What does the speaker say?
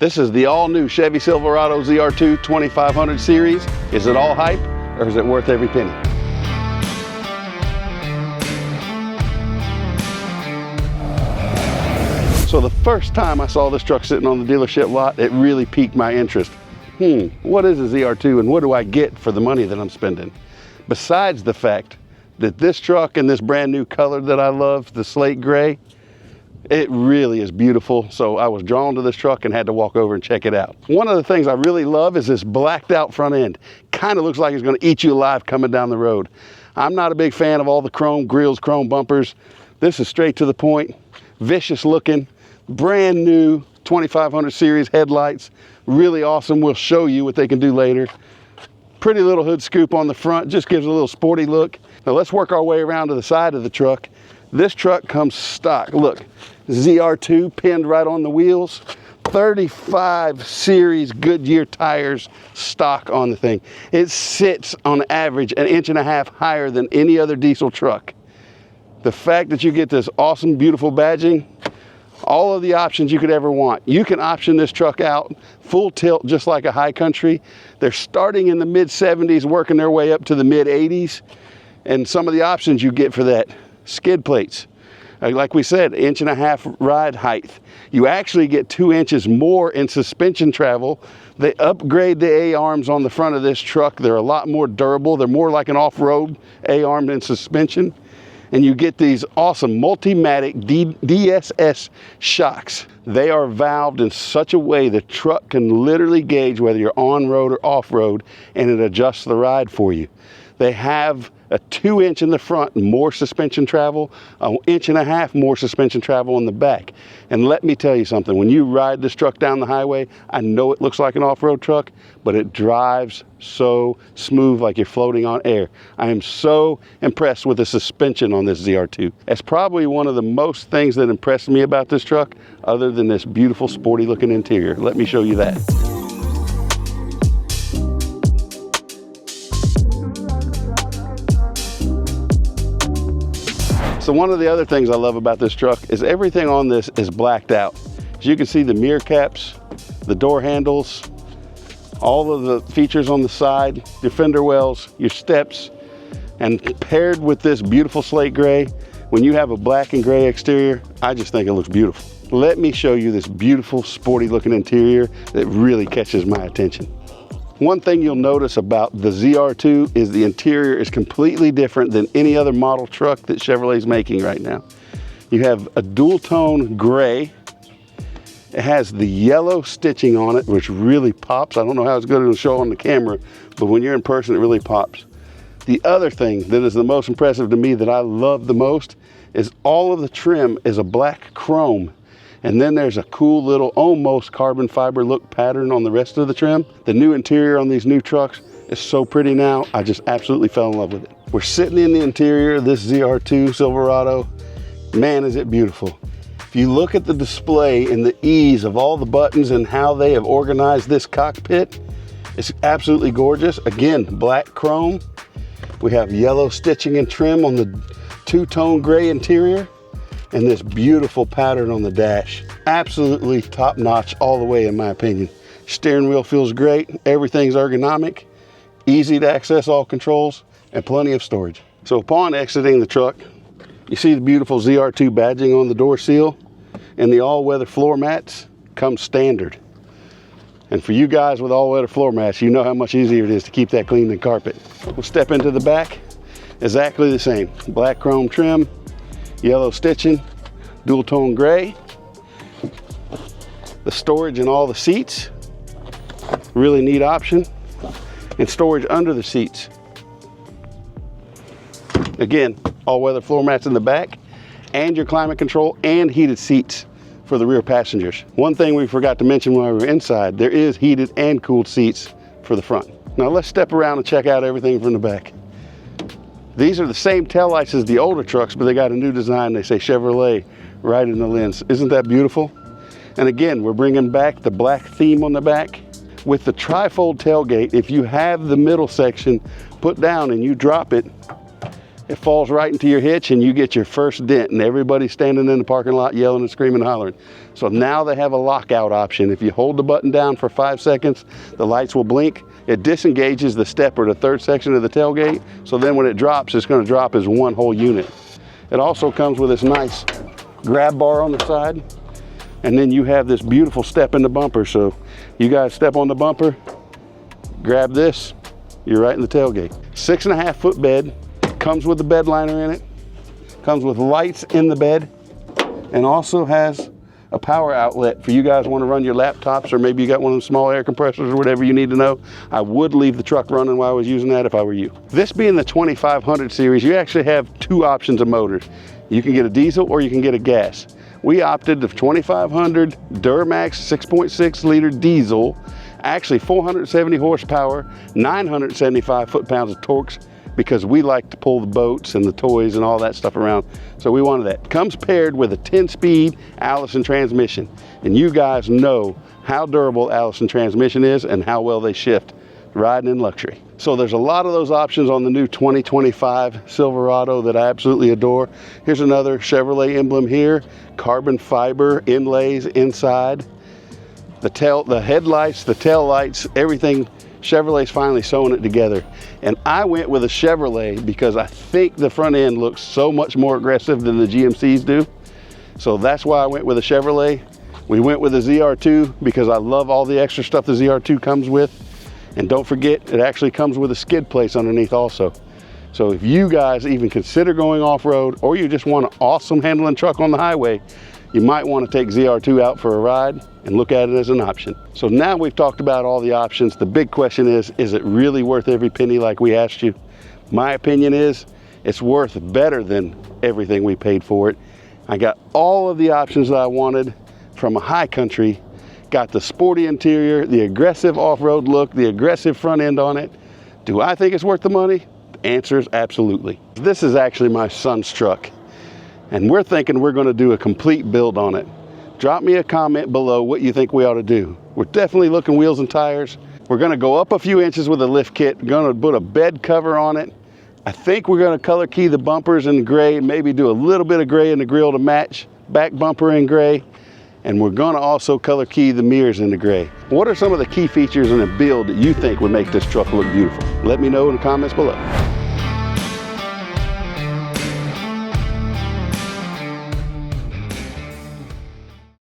This is the all-new Chevy Silverado ZR2 2500 series. Is it all hype, or is it worth every penny? So the first time I saw this truck sitting on the dealership lot, it really piqued my interest. What is a ZR2 and what do I get for the money that I'm spending? Besides the fact that this truck and this brand new color that I love, the slate gray, it really is beautiful. So I was drawn to this truck and had to walk over and check it out. One of the things I really love is this blacked out front end. Kind of looks like it's going to eat you alive coming down the road. I'm not a big fan of all the chrome grills, chrome bumpers. This is straight to the point, vicious looking, brand new 2500 series headlights. Really awesome. We'll show you what they can do later. Pretty little hood scoop on the front, just gives a little sporty look. Now let's work our way around to the side of the truck. This truck comes stock. Look, ZR2 pinned right on the wheels. 35 series Goodyear tires stock on the thing. It sits on average 1.5 inches higher than any other diesel truck. The fact that you get this awesome, beautiful badging, all of the options you could ever want. You can option this truck out full tilt just like a high country. They're starting in the mid 70s, working their way up to the mid 80s. And some of the options you get for that: skid plates, like we said, 1.5 inch ride height. You actually get 2 inches more in suspension travel. They upgrade the A-arms on the front of this truck. They're a lot more durable. They're more like an off-road A-arm than suspension. And you get these awesome Multimatic DSS shocks. They are valved in such a way the truck can literally gauge whether you're on-road or off-road, and it adjusts the ride for you. They have a 2 inch in the front, more suspension travel, 1.5 inches more suspension travel on the back. And let me tell you something, when you ride this truck down the highway, I know it looks like an off-road truck, but it drives so smooth like you're floating on air. I am so impressed with the suspension on this ZR2. It's probably one of the most things that impressed me about this truck, other than this beautiful sporty looking interior. Let me show you that. So one of the other things I love about this truck is everything on this is blacked out. As you can see, the mirror caps, the door handles, all of the features on the side, your fender wells, your steps, and paired with this beautiful slate gray, when you have a black and gray exterior, I just think it looks beautiful. Let me show you this beautiful, sporty looking interior that really catches my attention. One thing you'll notice about the ZR2 is the interior is completely different than any other model truck that Chevrolet's making right now. You have a dual tone gray. It has the yellow stitching on it, which really pops. I don't know how it's going to show on the camera, but when you're in person, it really pops. The other thing that is the most impressive to me, that I love the most, is all of the trim is a black chrome. And then there's a cool little almost carbon fiber look pattern on the rest of the trim. The new interior on these new trucks is so pretty now. I just absolutely fell in love with it. We're sitting in the interior of this ZR2 Silverado. Man, is it beautiful. If you look at the display and the ease of all the buttons and how they have organized this cockpit, it's absolutely gorgeous. Again, black chrome. We have yellow stitching and trim on the two-tone gray interior, and this beautiful pattern on the dash. Absolutely top notch all the way, in my opinion. Steering wheel feels great. Everything's ergonomic, easy to access all controls, and plenty of storage. So upon exiting the truck, you see the beautiful ZR2 badging on the door seal, and the all-weather floor mats come standard. And for you guys with all-weather floor mats, you know how much easier it is to keep that clean than carpet. We'll step into the back, exactly the same. Black chrome trim, yellow stitching, dual tone gray. The storage in all the seats, really neat option. And storage under the seats. Again, all-weather floor mats in the back, and your climate control and heated seats for the rear passengers. One thing we forgot to mention when we were inside, there is heated and cooled seats for the front. Now let's step around and check out everything from the back. These are the same taillights as the older trucks, but they got a new design. They say Chevrolet right in the lens. Isn't that beautiful? And again, we're bringing back the black theme on the back. With the trifold tailgate, if you have the middle section put down and you drop it, it falls right into your hitch and you get your first dent, and everybody's standing in the parking lot yelling and screaming and hollering. So now they have a lockout option. If you hold the button down for 5 seconds, the lights will blink. It disengages the step or the third section of the tailgate, so then when it drops, it's going to drop as one whole unit. It also comes with this nice grab bar on the side, and then you have this beautiful step in the bumper. So you guys step on the bumper, grab this, you're right in the tailgate. 6.5 foot bed, comes with the bed liner in it, comes with lights in the bed, and also has a power outlet for you guys want to run your laptops, or maybe you got one of the small air compressors or whatever you need to know. I would leave the truck running while I was using that if I were you. This being the 2500 series, you actually have 2 options of motors. You can get a diesel or you can get a gas. We opted the 2500 Duramax 6.6 liter diesel, actually 470 horsepower, 975 foot-pounds of torques, because we like to pull the boats and the toys and all that stuff around. So we wanted that. Comes paired with a 10-speed Allison transmission. And you guys know how durable Allison transmission is and how well they shift, riding in luxury. So there's a lot of those options on the new 2025 Silverado that I absolutely adore. Here's another Chevrolet emblem here, carbon fiber inlays inside. The headlights, the tail lights, everything. Chevrolet's finally sewing it together. And I went with a Chevrolet because I think the front end looks so much more aggressive than the GMCs do. So that's why I went with a Chevrolet. We went with a ZR2 because I love all the extra stuff the ZR2 comes with. And don't forget, it actually comes with a skid place underneath also. So if you guys even consider going off-road, or you just want an awesome handling truck on the highway, you might want to take ZR2 out for a ride and look at it as an option. So now we've talked about all the options. The big question is it really worth every penny like we asked you? My opinion is it's worth better than everything we paid for it. I got all of the options that I wanted from a high country. Got the sporty interior, the aggressive off-road look, the aggressive front end on it. Do I think it's worth the money? The answer is absolutely. This is actually my son's truck, and we're thinking we're going to do a complete build on it. Drop me a comment below what you think we ought to do. We're definitely looking wheels and tires. We're going to go up a few inches with a lift kit, going to put a bed cover on it. I think we're going to color key the bumpers in gray, maybe do a little bit of gray in the grill to match, back bumper in gray, and we're going to also color key the mirrors in the gray. What are some of the key features in a build that you think would make this truck look beautiful? Let me know in the comments below.